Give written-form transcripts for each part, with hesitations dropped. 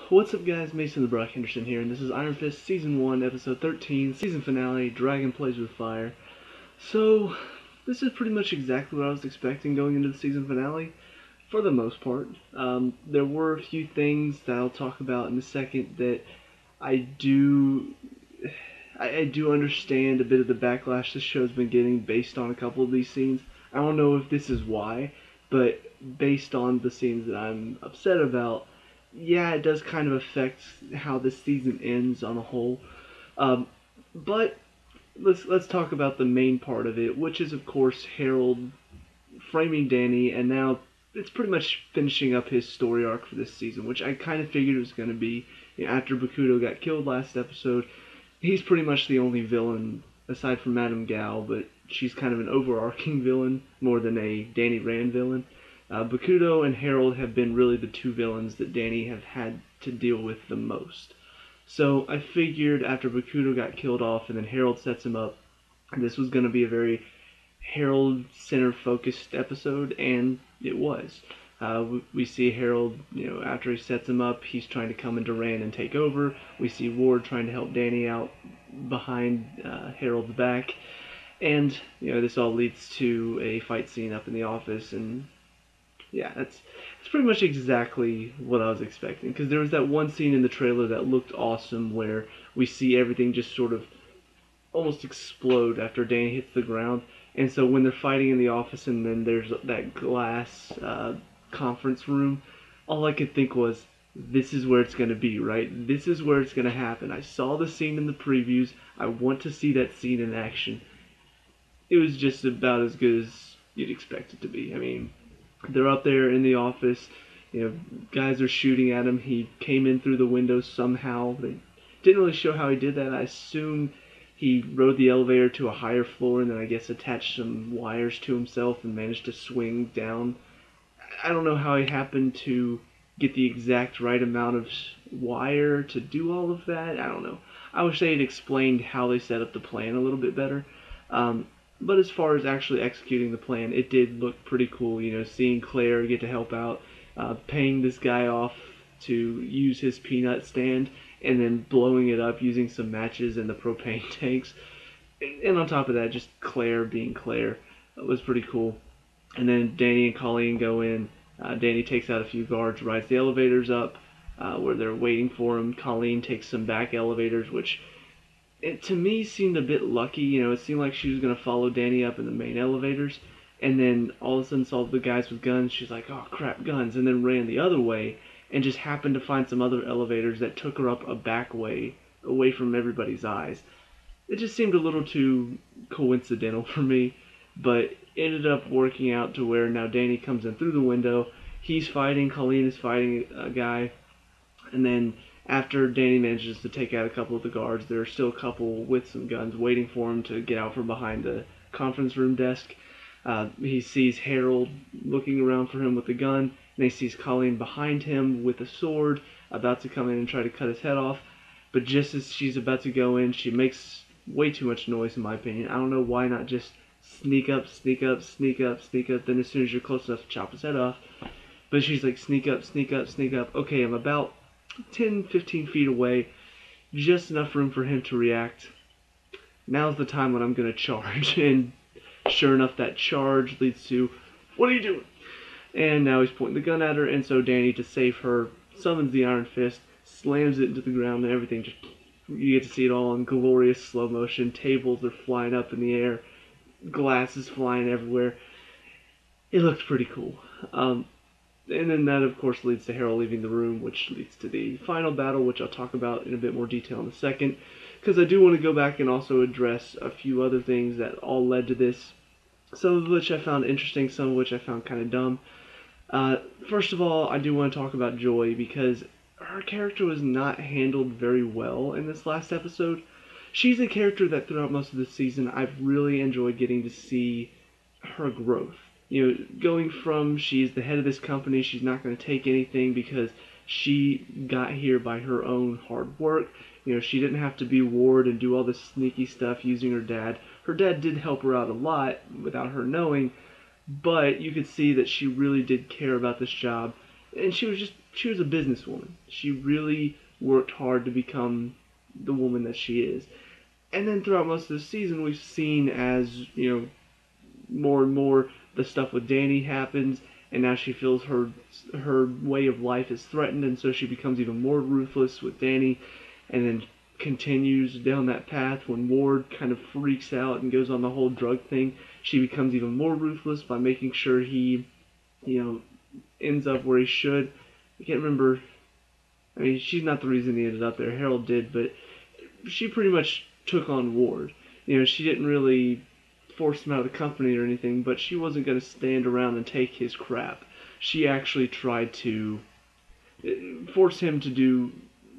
What's up guys, Mason the Brock Henderson here, and this is Iron Fist Season 1, Episode 13, Season Finale, Dragon Plays with Fire. So, this is pretty much exactly what I was expecting going into the season finale, for the most part. There were a few things that I'll talk about in a second that I do... I do understand a bit of the backlash this show's been getting based on a couple of these scenes. I don't know if this is why, but based on the scenes that I'm upset about, yeah, it does kind of affect how this season ends on a whole. But let's talk about the main part of it, which is of course Harold framing Danny, and now it's pretty much finishing up his story arc for this season, which I kind of figured it was going to be. You know, after Bakuto got killed last episode, he's pretty much the only villain aside from Madame Gao, but she's kind of an overarching villain more than a Danny Rand villain. Bakuto and Harold have been really the two villains that Danny have had to deal with the most. So I figured after Bakuto got killed off and then Harold sets him up, this was going to be a very Harold-centered focused episode, and it was. We see Harold, after he sets him up, he's trying to come into Rand and take over. We see Ward trying to help Danny out behind Harold's back. And, this all leads to a fight scene up in the office, and yeah, it's pretty much exactly what I was expecting. Because there was that one scene in the trailer that looked awesome where we see everything just sort of almost explode after Danny hits the ground. And so when they're fighting in the office and then there's that glass conference room, all I could think was, this is where it's going to be, right? This is where it's going to happen. I saw the scene in the previews. I want to see that scene in action. It was just about as good as you'd expect it to be. I mean, they're up there in the office, guys are shooting at him. He came in through the window somehow. They didn't really show how he did that. I assume he rode the elevator to a higher floor and then I guess attached some wires to himself and managed to swing down. I don't know how he happened to get the exact right amount of wire to do all of that. I don't know. I wish they had explained how they set up the plan a little bit better. But as far as actually executing the plan, it did look pretty cool, seeing Claire get to help out, paying this guy off to use his peanut stand, and then blowing it up using some matches and the propane tanks. And on top of that, just Claire being Claire was pretty cool. And then Danny and Colleen go in. Danny takes out a few guards, rides the elevators up where they're waiting for him. Colleen takes some back elevators, which it to me seemed a bit lucky. It seemed like she was going to follow Danny up in the main elevators, and then all of a sudden saw the guys with guns. She's like, oh crap, guns, and then ran the other way and just happened to find some other elevators that took her up a back way away from everybody's eyes. It just seemed a little too coincidental for me, but ended up working out to where now Danny comes in through the window. He's fighting, Colleen is fighting a guy, and then after Danny manages to take out a couple of the guards, there are still a couple with some guns waiting for him to get out from behind the conference room desk. He sees Harold looking around for him with a gun, and he sees Colleen behind him with a sword, about to come in and try to cut his head off. But just as she's about to go in, she makes way too much noise, in my opinion. I don't know why not just sneak up, sneak up, sneak up, sneak up, then as soon as you're close enough to chop his head off. But she's like, sneak up, sneak up, sneak up. Okay, I'm about 10, 15 feet away, just enough room for him to react. Now's the time when I'm going to charge, and sure enough, that charge leads to, what are you doing? And now he's pointing the gun at her, and so Danny, to save her, summons the Iron Fist, slams it into the ground, and everything just, you get to see it all in glorious slow motion. Tables are flying up in the air, glass is flying everywhere. It looks pretty cool. And then that, of course, leads to Harold leaving the room, which leads to the final battle, which I'll talk about in a bit more detail in a second, because I do want to go back and also address a few other things that all led to this, some of which I found interesting, some of which I found kind of dumb. First of all, I do want to talk about Joy, because her character was not handled very well in this last episode. She's a character that throughout most of the season, I've really enjoyed getting to see her growth. Going from she's the head of this company, she's not going to take anything because she got here by her own hard work. She didn't have to be Ward and do all this sneaky stuff using her dad. Her dad did help her out a lot without her knowing, but you could see that she really did care about this job. and she was a businesswoman. She really worked hard to become the woman that she is. And then throughout most of the season, we've seen as, more and more the stuff with Danny happens, and now she feels her way of life is threatened, and so she becomes even more ruthless with Danny, and then continues down that path. When Ward kind of freaks out and goes on the whole drug thing, she becomes even more ruthless by making sure he, ends up where he should. I can't remember. I mean, she's not the reason he ended up there. Harold did, but she pretty much took on Ward. She didn't really force him out of the company or anything, but she wasn't going to stand around and take his crap. She actually tried to force him to do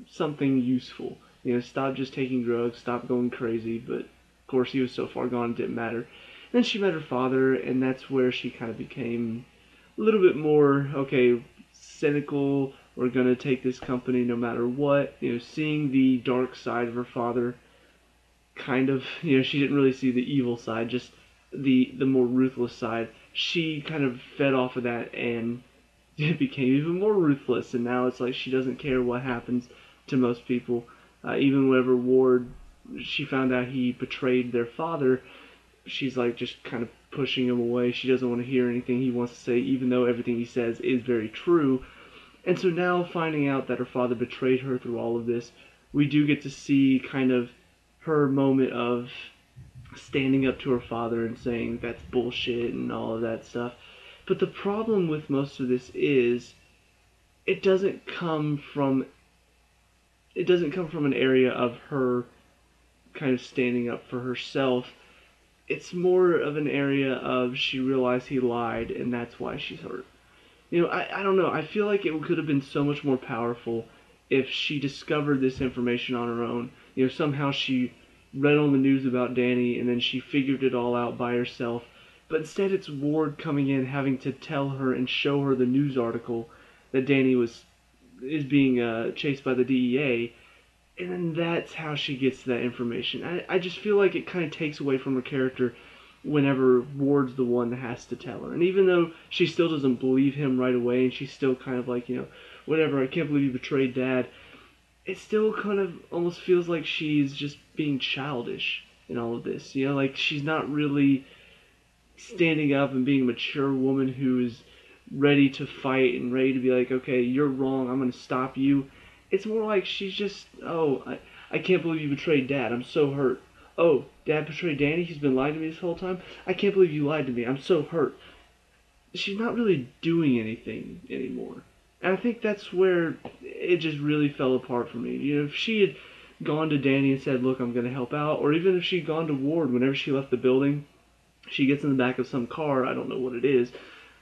something useful. Stop just taking drugs, stop going crazy, but of course he was so far gone it didn't matter. And then she met her father, and that's where she kind of became a little bit more, okay, cynical. We're going to take this company no matter what. Seeing the dark side of her father, kind of, she didn't really see the evil side, just the more ruthless side. She kind of fed off of that and it became even more ruthless, and now it's like she doesn't care what happens to most people. Even whenever Ward, she found out he betrayed their father, she's like just kind of pushing him away. She doesn't want to hear anything he wants to say, even though everything he says is very true. And so now, finding out that her father betrayed her through all of this, we do get to see kind of her moment of standing up to her father and saying that's bullshit and all of that stuff. But the problem with most of this is it doesn't come from an area of her kind of standing up for herself. It's more of an area of she realized he lied and that's why she's hurt. I don't know. I feel like it could have been so much more powerful if she discovered this information on her own. Somehow she read on the news about Danny and then she figured it all out by herself. But instead it's Ward coming in, having to tell her and show her the news article that Danny is being chased by the DEA. And then that's how she gets that information. I just feel like it kind of takes away from her character whenever Ward's the one that has to tell her. And even though she still doesn't believe him right away, and she's still kind of like, whatever, I can't believe you betrayed Dad, it still kind of almost feels like she's just being childish in all of this. Like she's not really standing up and being a mature woman who is ready to fight and ready to be like, okay, you're wrong, I'm going to stop you. It's more like she's just, I can't believe you betrayed Dad, I'm so hurt. Oh, Dad betrayed Danny? He's been lying to me this whole time? I can't believe you lied to me. I'm so hurt. She's not really doing anything anymore. And I think that's where it just really fell apart for me. If she had gone to Danny and said, look, I'm going to help out, or even if she'd gone to Ward whenever she left the building, she gets in the back of some car, I don't know what it is,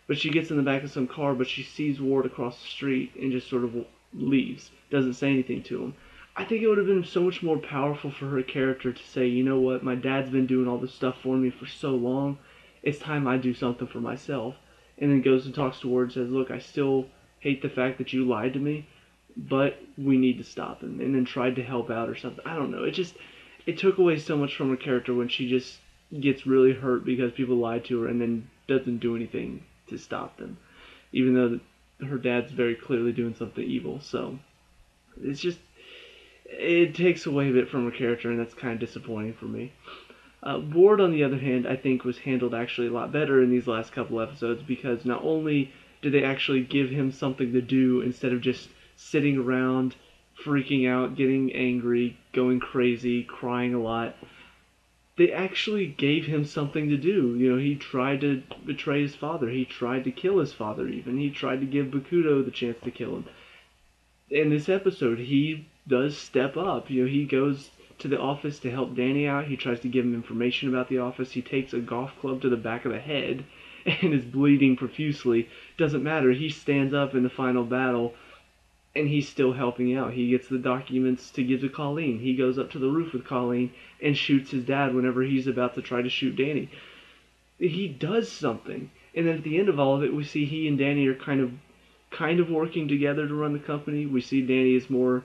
but she gets in the back of some car, but she sees Ward across the street and just sort of leaves, doesn't say anything to him. I think it would have been so much more powerful for her character to say, you know what, my dad's been doing all this stuff for me for so long, it's time I do something for myself. And then goes and talks to Ward and says, look, I still hate the fact that you lied to me, but we need to stop him. And then tried to help out or something. I don't know. It took away so much from her character when she just gets really hurt because people lied to her and then doesn't do anything to stop them. Even though her dad's very clearly doing something evil. So it takes away a bit from her character, and that's kind of disappointing for me. Ward, on the other hand, I think was handled actually a lot better in these last couple episodes, because not only did they actually give him something to do instead of just sitting around, freaking out, getting angry, going crazy, crying a lot, they actually gave him something to do. He tried to betray his father. He tried to kill his father even. He tried to give Bakuto the chance to kill him. In this episode, he does step up. He goes to the office to help Danny out. He tries to give him information about the office. He takes a golf club to the back of the head and is bleeding profusely. Doesn't matter. He stands up in the final battle and he's still helping out. He gets the documents to give to Colleen. He goes up to the roof with Colleen and shoots his dad whenever he's about to try to shoot Danny. He does something. And then at the end of all of it, we see he and Danny are kind of working together to run the company. We see Danny is more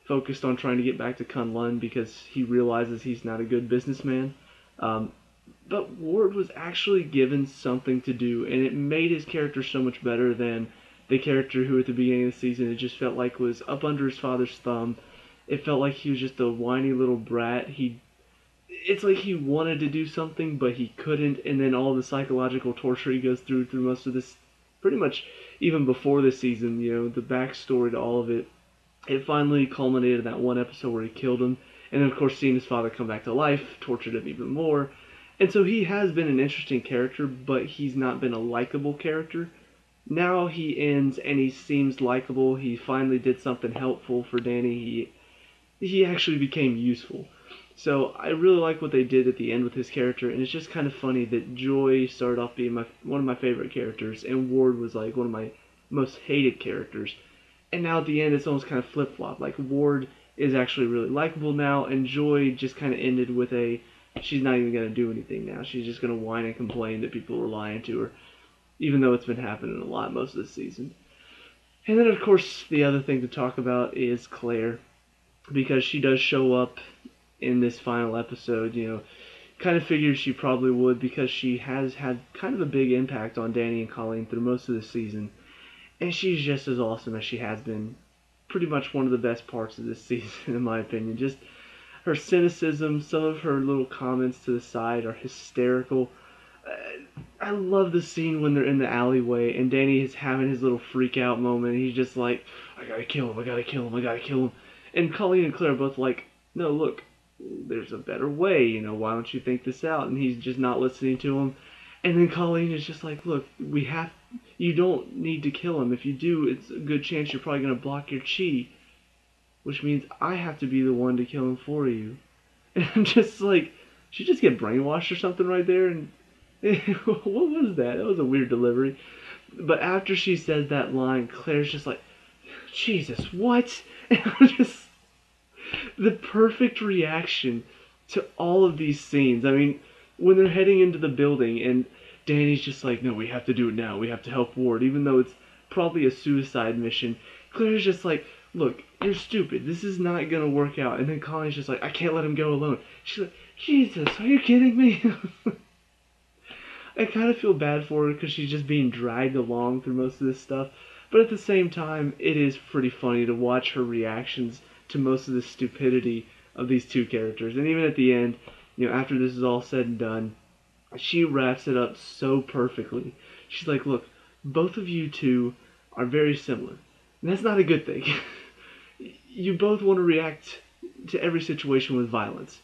focused on trying to get back to Kunlun because he realizes he's not a good businessman. But Ward was actually given something to do, and it made his character so much better than the character who at the beginning of the season it just felt like was up under his father's thumb. It felt like he was just a whiny little brat. It's like he wanted to do something but he couldn't, and then all the psychological torture he goes through most of this, pretty much even before this season, the backstory to all of it. It finally culminated in that one episode where he killed him, and then of course seeing his father come back to life tortured him even more. And so he has been an interesting character, but he's not been a likable character. Now he ends and he seems likable. He finally did something helpful for Danny. He actually became useful. So I really like what they did at the end with his character, and it's just kind of funny that Joy started off being one of my favorite characters, and Ward was like one of my most hated characters. And now at the end, it's almost kind of flip-flop. Like, Ward is actually really likable now, and Joy just kind of ended with she's not even going to do anything now. She's just going to whine and complain that people are lying to her, even though it's been happening a lot most of the season. And then, of course, the other thing to talk about is Claire, because she does show up in this final episode. Kind of figured she probably would, because she has had kind of a big impact on Danny and Colleen through most of the season. And she's just as awesome as she has been. Pretty much one of the best parts of this season, in my opinion. Just her cynicism, some of her little comments to the side are hysterical. I love the scene when they're in the alleyway and Danny is having his little freak out moment. He's just like, I gotta kill him, I gotta kill him, I gotta kill him. And Colleen and Claire are both like, no, look, there's a better way, why don't you think this out? And he's just not listening to him. And then Colleen is just like, look, you don't need to kill him. If you do, it's a good chance you're probably going to block your chi, which means I have to be the one to kill him for you. And I'm just like, she just get brainwashed or something right there? And what was that? That was a weird delivery. But after she says that line, Claire's just like, Jesus, what? And I'm just, the perfect reaction to all of these scenes. I mean, when they're heading into the building and Danny's just like, no, we have to do it now. We have to help Ward, even though it's probably a suicide mission. Claire's just like, look, you're stupid. This is not going to work out. And then Colleen's just like, I can't let him go alone. She's like, Jesus, are you kidding me? I kind of feel bad for her because she's just being dragged along through most of this stuff. But at the same time, it is pretty funny to watch her reactions to most of the stupidity of these two characters. And even at the end, after this is all said and done, she wraps it up so perfectly. She's like, look, both of you two are very similar. And that's not a good thing. You both want to react to every situation with violence.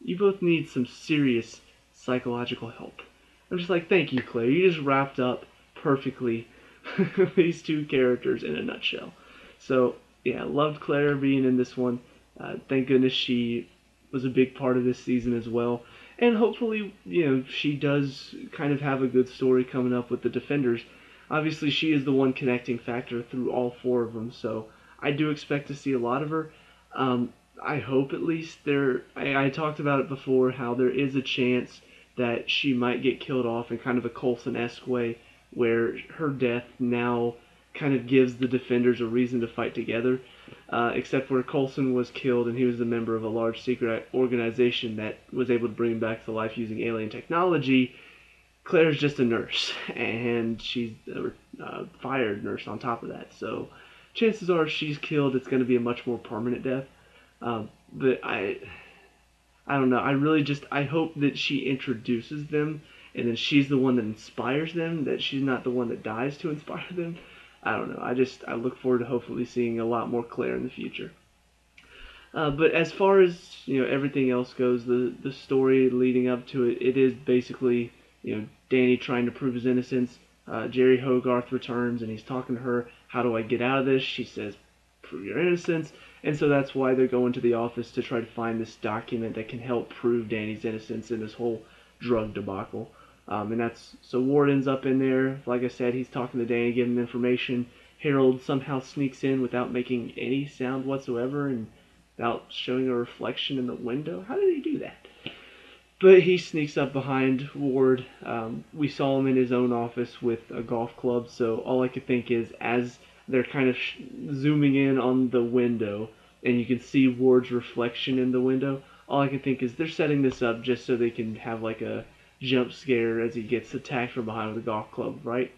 You both need some serious psychological help. I'm just like, thank you, Claire. You just wrapped up perfectly these two characters in a nutshell. So, yeah, loved Claire being in this one. Thank goodness she was a big part of this season as well. And hopefully, she does kind of have a good story coming up with the Defenders. Obviously, she is the one connecting factor through all four of them, so I do expect to see a lot of her. I hope at least I talked about it before, how there is a chance that she might get killed off in kind of a Coulson-esque way, where her death now kind of gives the Defenders a reason to fight together. Except where Coulson was killed and he was a member of a large secret organization that was able to bring him back to life using alien technology. Claire's just a nurse, and she's a fired nurse on top of that. So chances are she's killed, it's going to be a much more permanent death. But I don't know. I hope that she introduces them, and then she's the one that inspires them, that she's not the one that dies to inspire them. I don't know. I look forward to hopefully seeing a lot more Claire in the future. But as far as everything else goes, the story leading up to it, it is basically Danny trying to prove his innocence. Jerry Hogarth returns and he's talking to her. How do I get out of this? She says, prove your innocence. And so that's why they're going to the office to try to find this document that can help prove Danny's innocence in this whole drug debacle. So Ward ends up in there. Like I said, he's talking to Danny, giving him information. Harold somehow sneaks in without making any sound whatsoever and without showing a reflection in the window. How did he do that? But he sneaks up behind Ward. We saw him in his own office with a golf club, so all I could think is, as they're kind of zooming in on the window, and you can see Ward's reflection in the window, all I can think is they're setting this up just so they can have like a jump scare as he gets attacked from behind with a golf club, right?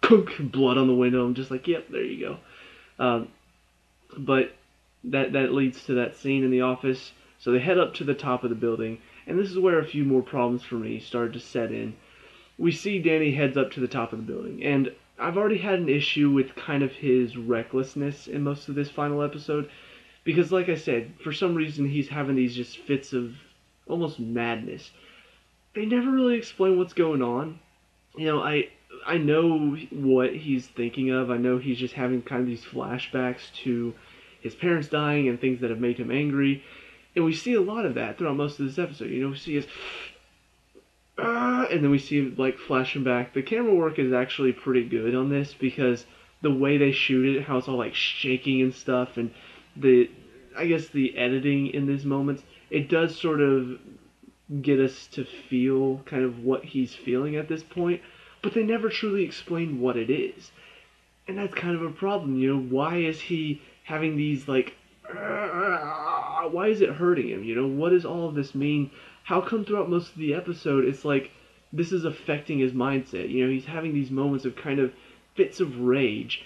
blood on the window. I'm just like, yep, there you go. But that leads to that scene in the office. So they head up to the top of the building, and this is where a few more problems for me started to set in. We see Danny heads up to the top of the building, and I've already had an issue with kind of his recklessness in most of this final episode, because like I said, for some reason he's having these just fits of almost madness. They never really explain what's going on. I know what he's thinking of. I know he's just having kind of these flashbacks to his parents dying and things that have made him angry. And we see a lot of that throughout most of this episode. We see his and then we see him like flashing back. The camera work is actually pretty good on this because the way they shoot it, how it's all like shaking and stuff, and I guess the editing in these moments, it does sort of get us to feel kind of what he's feeling at this point, but they never truly explain what it is. And that's kind of a problem, why is he having these like why is it hurting him? What does all of this mean? How come throughout most of the episode it's like this is affecting his mindset? He's having these moments of kind of fits of rage.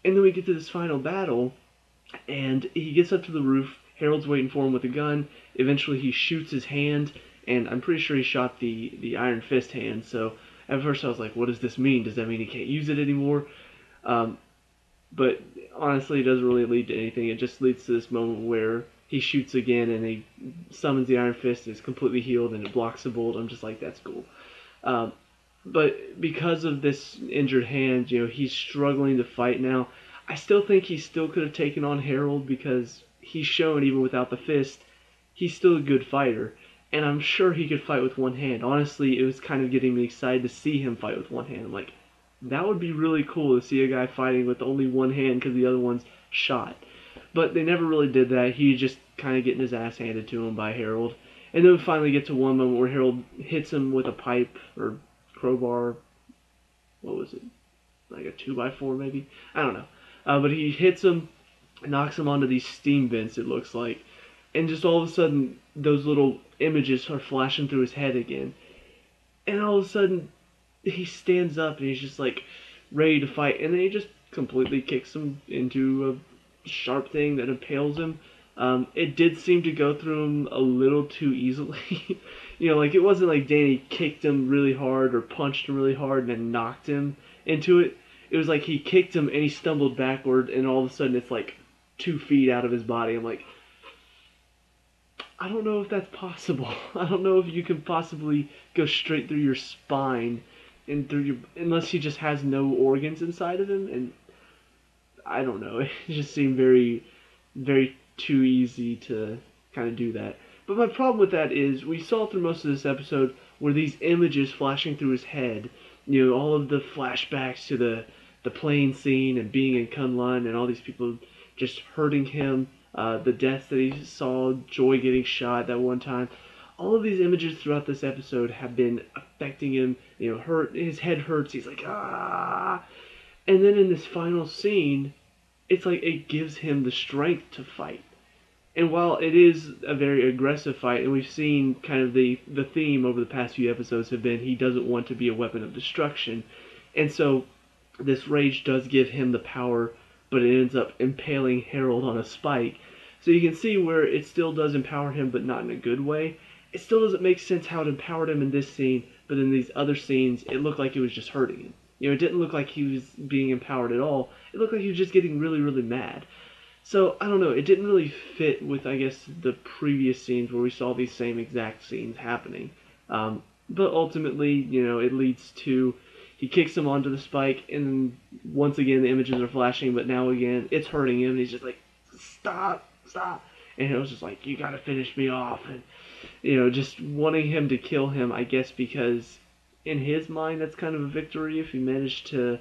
And then we get to this final battle and he gets up to the roof. Harold's waiting for him with a gun. Eventually he shoots his hand, and I'm pretty sure he shot the Iron Fist hand. So at first I was like, what does this mean? Does that mean he can't use it anymore? But honestly, it doesn't really lead to anything. It just leads to this moment where he shoots again and he summons the Iron Fist and it's completely healed and it blocks the bullet. I'm just like, that's cool. But because of this injured hand, he's struggling to fight now. I still think he still could have taken on Harold because he's shown, even without the fist, he's still a good fighter. And I'm sure he could fight with one hand. Honestly, it was kind of getting me excited to see him fight with one hand. I'm like, that would be really cool to see a guy fighting with only one hand because the other one's shot. But they never really did that. He just kind of getting his ass handed to him by Harold. And then we finally get to one moment where Harold hits him with a pipe or crowbar. What was it? Like a 2x4 maybe? I don't know. But he hits him, knocks him onto these steam vents, it looks like. And just all of a sudden, those little images are flashing through his head again. And all of a sudden, he stands up and he's just like ready to fight. And then he just completely kicks him into a sharp thing that impales him. It did seem to go through him a little too easily. Like it wasn't like Danny kicked him really hard or punched him really hard and then knocked him into it. It was like he kicked him and he stumbled backward and all of a sudden it's like 2 feet out of his body. I'm like, I don't know if that's possible. I don't know if you can possibly go straight through your spine and through your, unless he just has no organs inside of him. And I don't know. It just seemed very, very too easy to kind of do that. But my problem with that is we saw through most of this episode where these images flashing through his head, all of the flashbacks to the plane scene and being in Kunlun and all these people just hurting him, the deaths that he saw, Joy getting shot that one time. All of these images throughout this episode have been affecting him, hurt, his head hurts, he's like, ah. And then in this final scene, it's like it gives him the strength to fight. And while it is a very aggressive fight, and we've seen kind of the theme over the past few episodes have been he doesn't want to be a weapon of destruction. And so this rage does give him the power, but it ends up impaling Harold on a spike. So you can see where it still does empower him, but not in a good way. It still doesn't make sense how it empowered him in this scene, but in these other scenes, it looked like it was just hurting him. It didn't look like he was being empowered at all. It looked like he was just getting really, really mad. So, I don't know, it didn't really fit with, I guess, the previous scenes where we saw these same exact scenes happening. But ultimately, it leads to, he kicks him onto the spike, and once again the images are flashing, but now again, it's hurting him, and he's just like, stop. And Harold's just like, you gotta finish me off. And, just wanting him to kill him, I guess, because in his mind, that's kind of a victory if he managed to,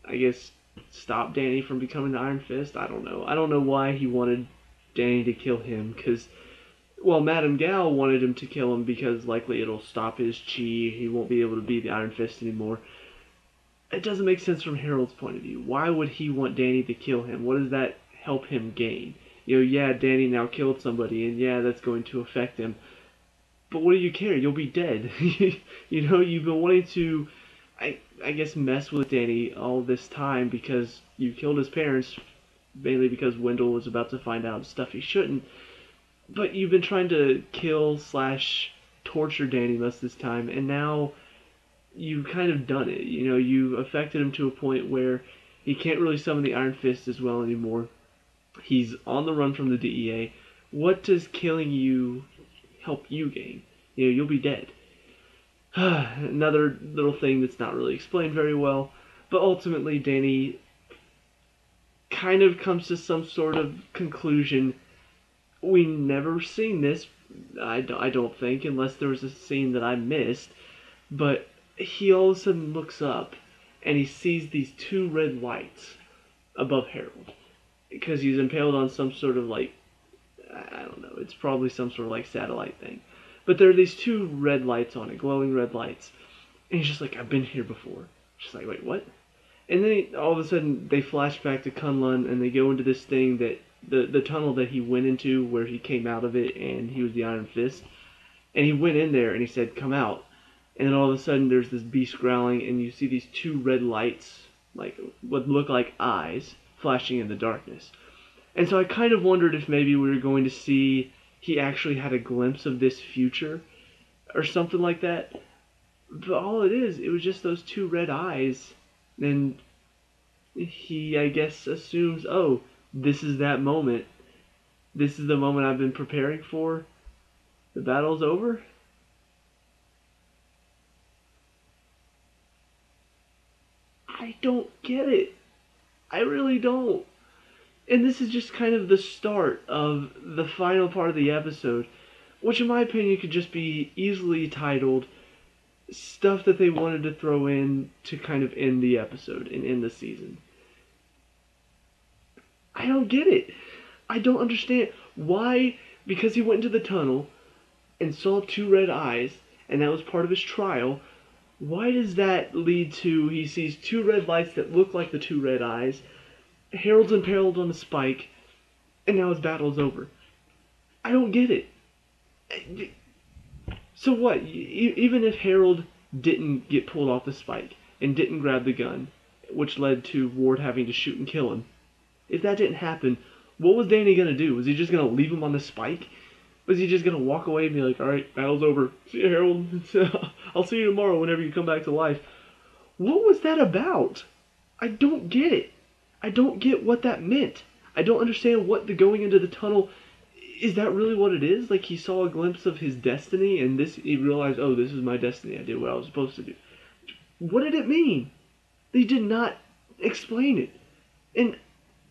I guess, stop Danny from becoming the Iron Fist. I don't know. I don't know why he wanted Danny to kill him, because, well, Madame Gal wanted him to kill him because likely it'll stop his chi, he won't be able to be the Iron Fist anymore. It doesn't make sense from Harold's point of view. Why would he want Danny to kill him? What does that help him gain? Yeah, Danny now killed somebody, and yeah, that's going to affect him. But what do you care? You'll be dead. You've been wanting to, I guess mess with Danny all this time because you killed his parents, mainly because Wendell was about to find out stuff he shouldn't. But you've been trying to kill slash torture Danny most of this time, and now you've kind of done it. You know, you affected him to a point where he can't really summon the Iron Fist as well anymore. He's on the run from the DEA. What does killing you help you gain? You know, you'll be dead. Another little thing that's not really explained very well, but ultimately Danny kind of comes to some sort of conclusion. We never seen this, I don't think, unless there was a scene that I missed, but he all of a sudden looks up and he sees these two red lights above Harold because he's impaled on some sort of like, I don't know, it's probably some sort of like satellite thing. But there are these two red lights on it, glowing red lights. And he's just like, I've been here before. Just like, wait, what? And then all of a sudden they flash back to Kunlun and they go into this thing that the tunnel that he went into where he came out of it and he was the Iron Fist. And he went in there and he said, come out. And then all of a sudden there's this beast growling and you see these two red lights, like what look like eyes, flashing in the darkness. And so I kind of wondered if maybe we were going to see he actually had a glimpse of this future or something like that. But all it was just those two red eyes. And he, I guess, assumes, oh, this is that moment. This is the moment I've been preparing for. The battle's over. I don't get it. I really don't. And this is just kind of the start of the final part of the episode, which in my opinion could just be easily titled stuff that they wanted to throw in to kind of end the episode and end the season. I don't get it. I don't understand. Why? Because he went into the tunnel and saw two red eyes, and that was part of his trial. Why does that lead to he sees two red lights that look like the two red eyes, Harold's impaled on a spike, and now his battle's over? I don't get it. So what? Even if Harold didn't get pulled off the spike and didn't grab the gun, which led to Ward having to shoot and kill him, if that didn't happen, what was Danny gonna do? Was he just gonna leave him on the spike? Was he just gonna walk away and be like, alright, battle's over. See you, Harold. I'll see you tomorrow whenever you come back to life. What was that about? I don't get it. I don't get what that meant. I don't understand what the going into the tunnel, is that really what it is? Like he saw a glimpse of his destiny and he realized, oh, this is my destiny. I did what I was supposed to do. What did it mean? They did not explain it. And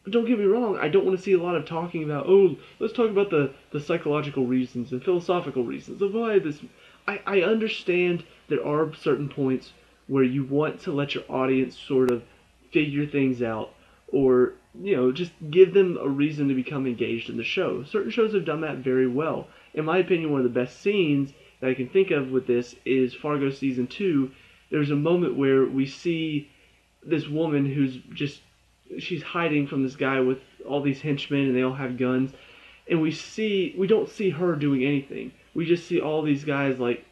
don't get me wrong, I don't want to see a lot of talking about, oh, let's talk about the psychological reasons and philosophical reasons of why this. I understand there are certain points where you want to let your audience sort of figure things out or, you know, just give them a reason to become engaged in the show. Certain shows have done that very well. In my opinion, one of the best scenes that I can think of with this is Fargo Season 2. There's a moment where we see this woman who's just, she's hiding from this guy with all these henchmen and they all have guns. And we don't see her doing anything. We just see all these guys, like,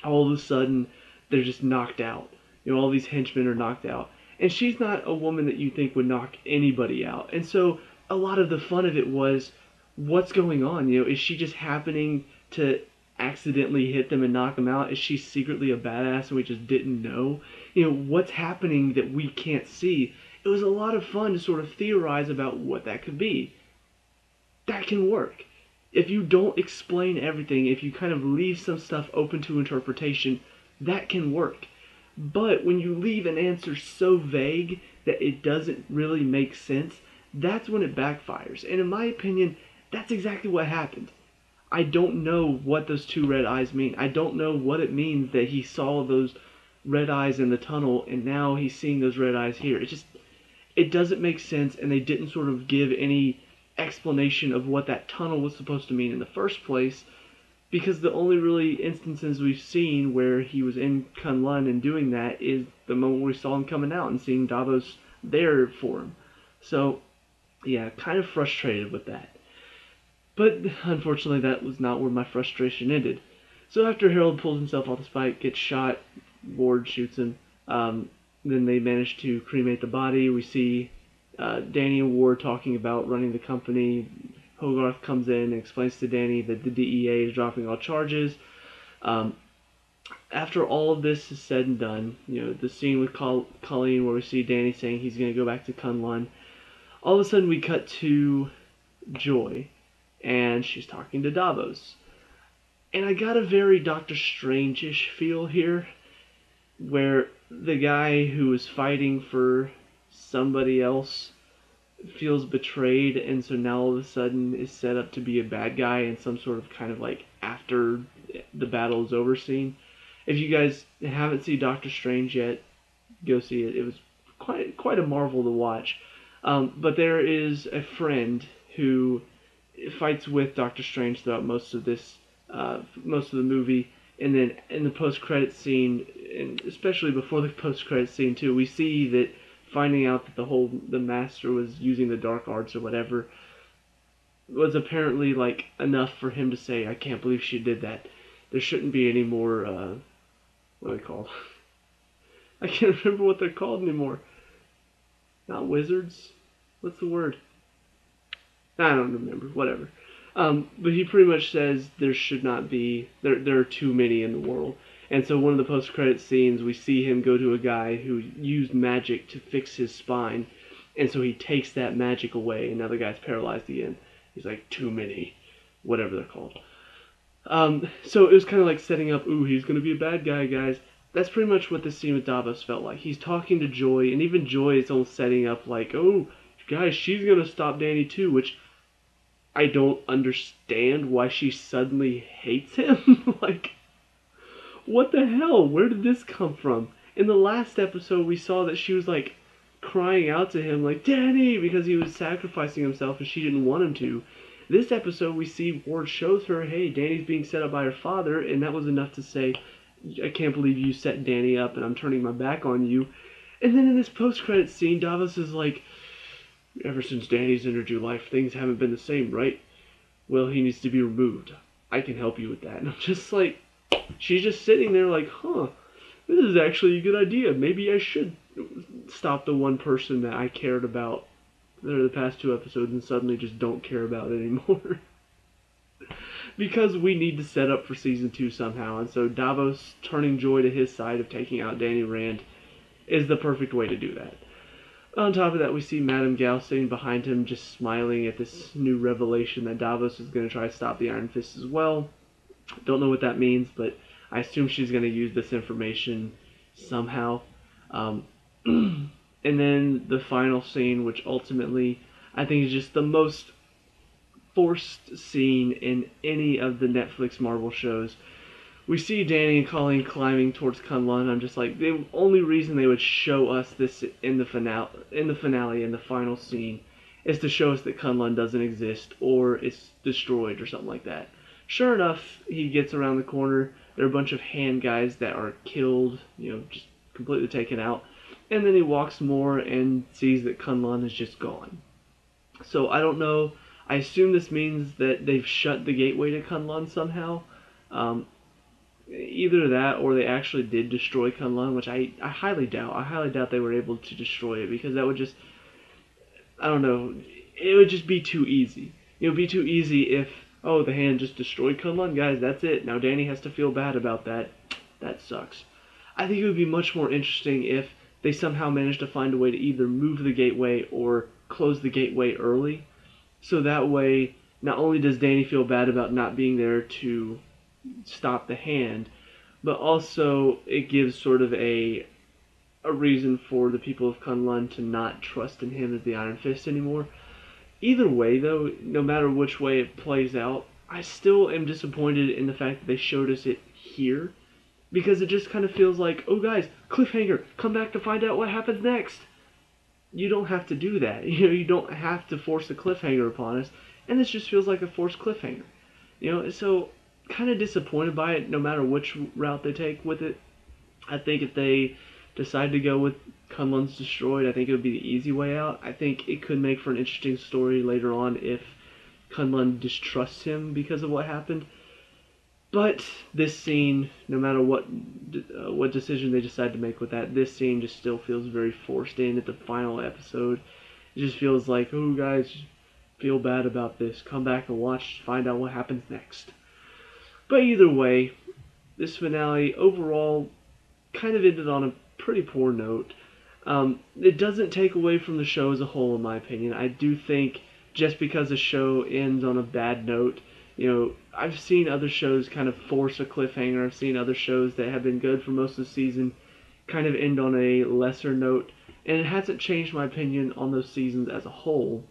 all of a sudden, they're just knocked out. You know, all these henchmen are knocked out. And she's not a woman that you think would knock anybody out. And so a lot of the fun of it was, what's going on? You know, is she just happening to accidentally hit them and knock them out? Is she secretly a badass and we just didn't know? You know, what's happening that we can't see? It was a lot of fun to sort of theorize about what that could be. That can work. If you don't explain everything, if you kind of leave some stuff open to interpretation, that can work. But when you leave an answer so vague that it doesn't really make sense, that's when it backfires. And in my opinion, that's exactly what happened. I don't know what those two red eyes mean. I don't know what it means that he saw those red eyes in the tunnel and now he's seeing those red eyes here. It doesn't make sense, and they didn't sort of give any explanation of what that tunnel was supposed to mean in the first place, because the only really instances we've seen where he was in Kunlun and doing that is the moment we saw him coming out and seeing Davos there for him. So, yeah, kind of frustrated with that. But unfortunately, that was not where my frustration ended. So after Harold pulls himself off the spike, gets shot, Ward shoots him, Then they manage to cremate the body. We see Danny and Ward talking about running the company. Hogarth comes in and explains to Danny that the DEA is dropping all charges. After all of this is said and done, the scene with Colleen where we see Danny saying he's going to go back to Kunlun, all of a sudden we cut to Joy, and she's talking to Davos. And I got a very Doctor Strange-ish feel here, where the guy who was fighting for somebody else feels betrayed, and so now all of a sudden is set up to be a bad guy in some sort of kind of like after the battle is over scene. If you guys haven't seen Doctor Strange yet, go see it. It was quite a marvel to watch. But there is a friend who fights with Doctor Strange throughout most of the movie, and then in the post-credit scene, and especially before the post-credit scene too, we see that finding out that the Master was using the dark arts or whatever was apparently like enough for him to say, "I can't believe she did that. There shouldn't be any more." What are they called? I can't remember what they're called anymore. Not wizards. What's the word? I don't remember. Whatever. But he pretty much says there should not be. There are too many in the world. And so one of the post-credit scenes, we see him go to a guy who used magic to fix his spine, and so he takes that magic away, and now the guy's paralyzed again. He's like, too many, whatever they're called. So it was kind of like setting up, ooh, he's going to be a bad guy, guys. That's pretty much what this scene with Davos felt like. He's talking to Joy, and even Joy is almost setting up like, oh, guys, she's going to stop Danny too, which I don't understand why she suddenly hates him. Like, what the hell? Where did this come from? In the last episode, we saw that she was like crying out to him like, Danny, because he was sacrificing himself and she didn't want him to. This episode, we see Ward shows her, hey, Danny's being set up by her father, and that was enough to say, I can't believe you set Danny up and I'm turning my back on you. And then in this post-credit scene, Davos is like, ever since Danny's entered your life, things haven't been the same, right? Well, he needs to be removed. I can help you with that. And I'm just like, she's just sitting there like, huh, this is actually a good idea. Maybe I should stop the one person that I cared about the past 2 episodes and suddenly just don't care about it anymore. Because we need to set up for season 2 somehow, and so Davos turning Joy to his side of taking out Danny Rand is the perfect way to do that. On top of that, we see Madame Gao sitting behind him just smiling at this new revelation that Davos is going to try to stop the Iron Fist as well. Don't know what that means, but I assume she's going to use this information somehow. And then the final scene, which ultimately I think is just the most forced scene in any of the Netflix Marvel shows. We see Danny and Colleen climbing towards Kunlun. I'm just like, the only reason they would show us this in the finale, in the final scene, is to show us that Kunlun doesn't exist or it's destroyed or something like that. Sure enough, he gets around the corner. There are a bunch of hand guys that are killed, just completely taken out. And then he walks more and sees that Kunlun is just gone. So I don't know. I assume this means that they've shut the gateway to Kunlun somehow. Either that or they actually did destroy Kunlun, which I highly doubt. I highly doubt they were able to destroy it because that would just, I don't know, it would just be too easy. It would be too easy if, oh, the hand just destroyed Kunlun, guys, that's it. Now Danny has to feel bad about that. That sucks. I think it would be much more interesting if they somehow managed to find a way to either move the gateway or close the gateway early. So that way, not only does Danny feel bad about not being there to stop the hand, but also it gives sort of a reason for the people of Kunlun to not trust in him as the Iron Fist anymore. Either way, though, no matter which way it plays out, I still am disappointed in the fact that they showed us it here, because it just kind of feels like, oh guys, cliffhanger, come back to find out what happens next. You don't have to do that. You don't have to force a cliffhanger upon us, and this just feels like a forced cliffhanger. So kind of disappointed by it no matter which route they take with it. I think if they decide to go with Kunlun's destroyed, I think it would be the easy way out. I think it could make for an interesting story later on if Kunlun distrusts him because of what happened. But this scene, no matter what decision they decide to make with that, this scene just still feels very forced in at the final episode. It just feels like, oh guys, feel bad about this. Come back and watch, find out what happens next. But either way, this finale overall kind of ended on a pretty poor note. It doesn't take away from the show as a whole, in my opinion. I do think just because a show ends on a bad note, I've seen other shows kind of force a cliffhanger. I've seen other shows that have been good for most of the season kind of end on a lesser note, and it hasn't changed my opinion on those seasons as a whole,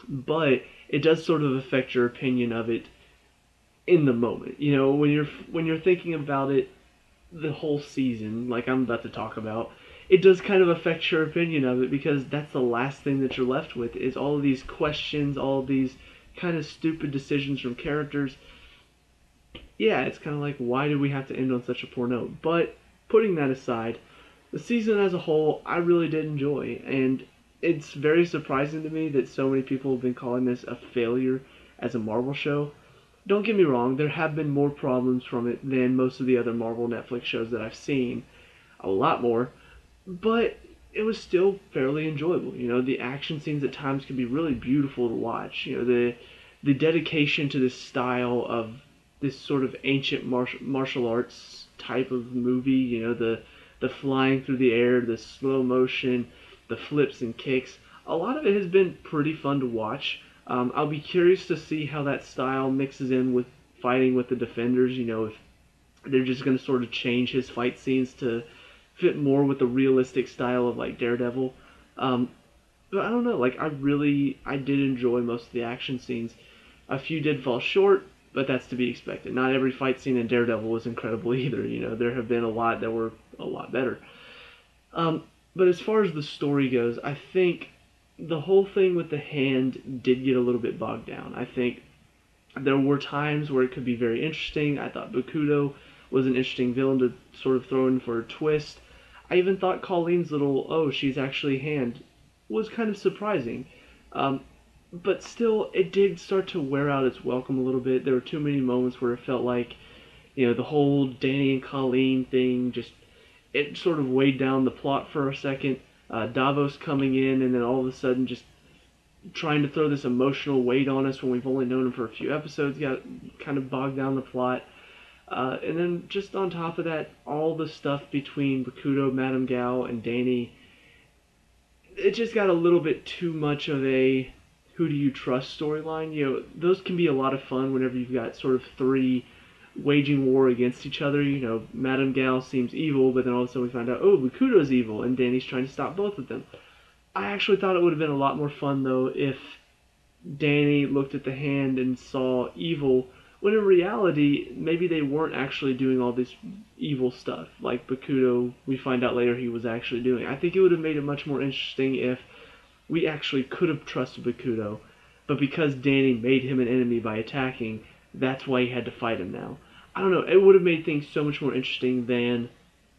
but it does sort of affect your opinion of it in the moment. When you're thinking about it the whole season, like I'm about to talk about, it does kind of affect your opinion of it because that's the last thing that you're left with is all of these questions, all of these kind of stupid decisions from characters. Yeah, it's kind of like, why do we have to end on such a poor note? But putting that aside, the season as a whole, I really did enjoy, and it's very surprising to me that so many people have been calling this a failure as a Marvel show. Don't get me wrong, there have been more problems from it than most of the other Marvel Netflix shows that I've seen. A lot more. But it was still fairly enjoyable. The action scenes at times can be really beautiful to watch. The dedication to this style of this sort of ancient martial arts type of movie. The flying through the air, the slow motion, the flips and kicks. A lot of it has been pretty fun to watch. I'll be curious to see how that style mixes in with fighting with the Defenders. If they're just going to sort of change his fight scenes to fit more with the realistic style of like Daredevil. But I don't know, like I did enjoy most of the action scenes. A few did fall short, but that's to be expected. Not every fight scene in Daredevil was incredible either. There have been a lot that were a lot better. But as far as the story goes, I think the whole thing with the hand did get a little bit bogged down. I think there were times where it could be very interesting. I thought Bakudo was an interesting villain to sort of throw in for a twist. I even thought Colleen's little, oh, she's actually hand, was kind of surprising. But still, it did start to wear out its welcome a little bit. There were too many moments where it felt like, the whole Danny and Colleen thing it sort of weighed down the plot for a second. Davos coming in and then all of a sudden just trying to throw this emotional weight on us when we've only known him for a few episodes got kind of bogged down the plot. And then just on top of that, all the stuff between Bakudo, Madame Gao, and Danny, it just got a little bit too much of a who do you trust storyline. Those can be a lot of fun whenever you've got sort of three waging war against each other. Madame Gao seems evil, but then all of a sudden we find out, oh, Bakudo's evil, and Danny's trying to stop both of them. I actually thought it would have been a lot more fun, though, if Danny looked at the hand and saw evil, when in reality, maybe they weren't actually doing all this evil stuff, like Bakudo, we find out later he was actually doing. I think it would have made it much more interesting if we actually could have trusted Bakudo, but because Danny made him an enemy by attacking, that's why he had to fight him now. I don't know, it would have made things so much more interesting than,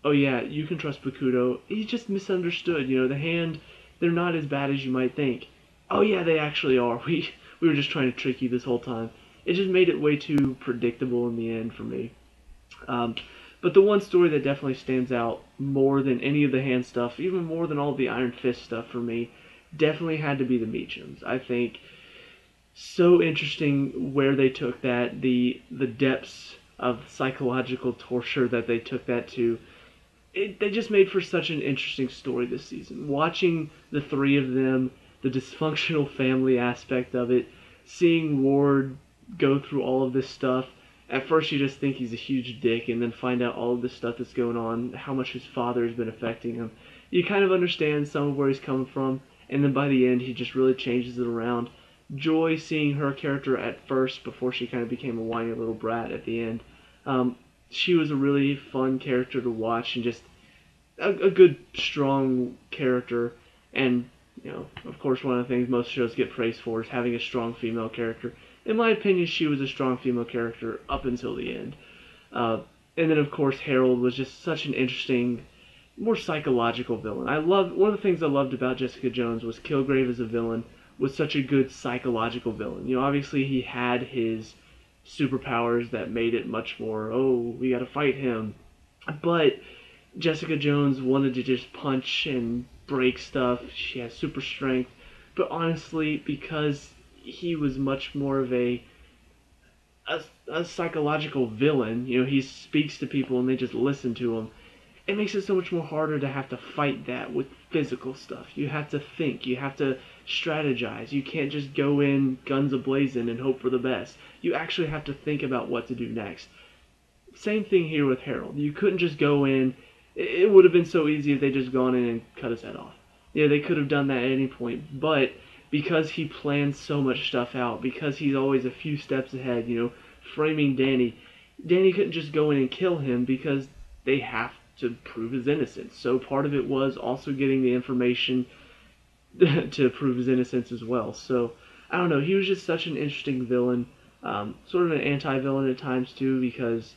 oh yeah, you can trust Bakudo, he's just misunderstood, the hand, they're not as bad as you might think. Oh yeah, they actually are, we were just trying to trick you this whole time. It just made it way too predictable in the end for me. But the one story that definitely stands out more than any of the hand stuff, even more than all the Iron Fist stuff for me, definitely had to be the Meachums. I think so interesting where they took that, the depths of psychological torture that they took that to. They just made for such an interesting story this season. Watching the three of them, the dysfunctional family aspect of it, seeing Ward go through all of this stuff. At first you just think he's a huge dick and then find out all of this stuff that's going on, how much his father has been affecting him. You kind of understand some of where he's coming from, and then by the end he just really changes it around. Joy, seeing her character at first before she kind of became a whiny little brat at the end. She was a really fun character to watch and just a good, strong character. And, of course, one of the things most shows get praised for is having a strong female character. In my opinion, she was a strong female character up until the end. And then, of course, Harold was just such an interesting, more psychological villain. One of the things I loved about Jessica Jones was Kilgrave as a villain was such a good psychological villain. Obviously he had his superpowers that made it much more, oh, we gotta fight him. But Jessica Jones wanted to just punch and break stuff. She has super strength. But honestly, because he was much more of a psychological villain, he speaks to people and they just listen to him. It makes it so much more harder to have to fight that with physical stuff. You have to think, you have to strategize. You can't just go in guns a-blazing and hope for the best. You actually have to think about what to do next. Same thing here with Harold. You couldn't just go in. It would have been so easy if they just gone in and cut his head off. Yeah, they could have done that at any point, but because he plans so much stuff out, because he's always a few steps ahead, framing Danny couldn't just go in and kill him because they have to prove his innocence. So part of it was also getting the information to prove his innocence as well. So I don't know. He was just such an interesting villain, sort of an anti-villain at times too, because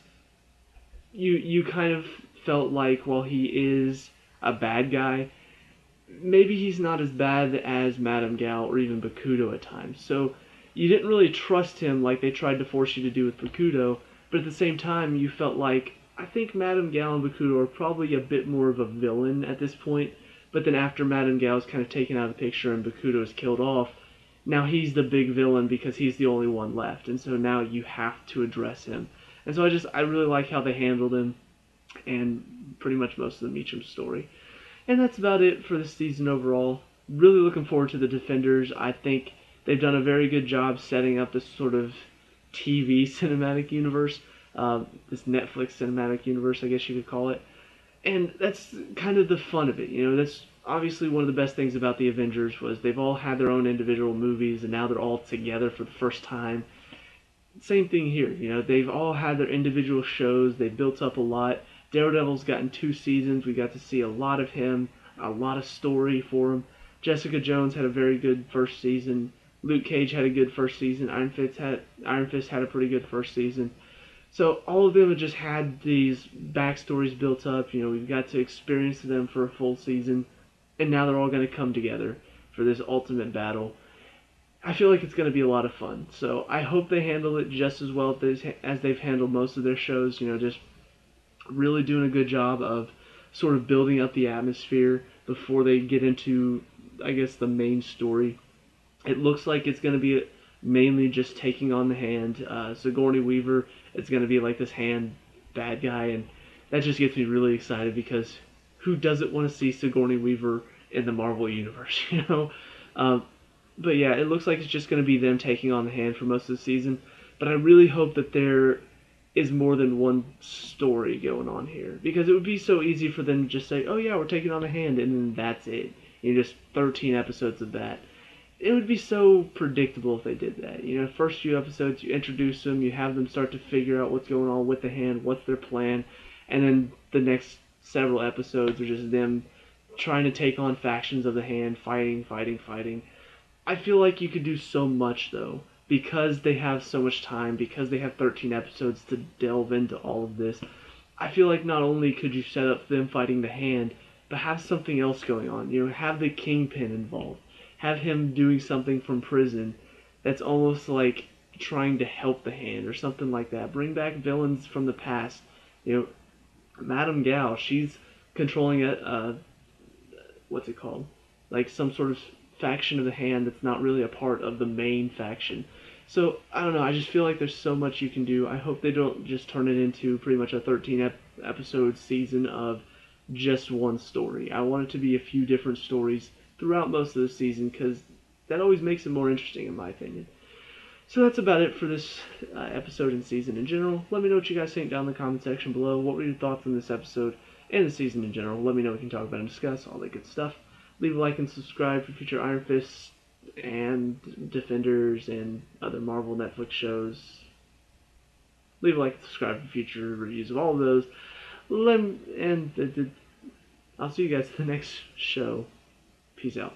you kind of felt like while he is a bad guy, maybe he's not as bad as Madame Gal or even Bakudo at times. So you didn't really trust him like they tried to force you to do with Bakudo, but at the same time you felt like, I think Madame Gal and Bakudo are probably a bit more of a villain at this point, but then after Madame Gal is kind of taken out of the picture and Bakudo is killed off, now he's the big villain because he's the only one left, and so now you have to address him. And so I really like how they handled him, and pretty much most of the Meacham story. And that's about it for this season overall. Really looking forward to the Defenders. I think they've done a very good job setting up this sort of TV cinematic universe, this Netflix cinematic universe, I guess you could call it. And that's kind of the fun of it. That's obviously one of the best things about the Avengers was they've all had their own individual movies, and now they're all together for the first time. Same thing here. They've all had their individual shows. They've built up a lot. Daredevil's gotten 2 seasons. We got to see a lot of him, a lot of story for him. Jessica Jones had a very good first season. Luke Cage had a good first season. Iron Fist had a pretty good first season. So all of them have just had these backstories built up. We've got to experience them for a full season, and now they're all going to come together for this ultimate battle. I feel like it's going to be a lot of fun. So I hope they handle it just as well as they've handled most of their shows. Just really doing a good job of sort of building up the atmosphere before they get into, I guess, the main story. It looks like it's going to be mainly just taking on the Hand. Sigourney Weaver is going to be like this Hand bad guy, and that just gets me really excited because who doesn't want to see Sigourney Weaver in the Marvel Universe, But yeah, it looks like it's just going to be them taking on the Hand for most of the season. But I really hope that there is more than one story going on here, because it would be so easy for them to just say, oh yeah, we're taking on the Hand, and then that's it. Just 13 episodes of that. It would be so predictable if they did that. First few episodes, you introduce them, you have them start to figure out what's going on with the Hand, what's their plan, and then the next several episodes are just them trying to take on factions of the Hand, fighting. I feel like you could do so much, though, because they have so much time, because they have 13 episodes to delve into all of this. I feel like not only could you set up them fighting the Hand, but have something else going on. Have the Kingpin involved. Have him doing something from prison that's almost like trying to help the Hand or something like that. Bring back villains from the past. Madame Gal, she's controlling what's it called? Like some sort of faction of the Hand that's not really a part of the main faction. So, I don't know, I just feel like there's so much you can do. I hope they don't just turn it into pretty much a 13 episode season of just one story. I want it to be a few different stories throughout most of the season, because that always makes it more interesting in my opinion. So that's about it for this episode and season in general. Let me know what you guys think down in the comment section below. What were your thoughts on this episode and the season in general? Let me know. We can talk about and discuss all that good stuff. Leave a like and subscribe for future Iron Fist and Defenders and other Marvel Netflix shows. Leave a like and subscribe for future reviews of all of those. I'll see you guys in the next show. Peace out.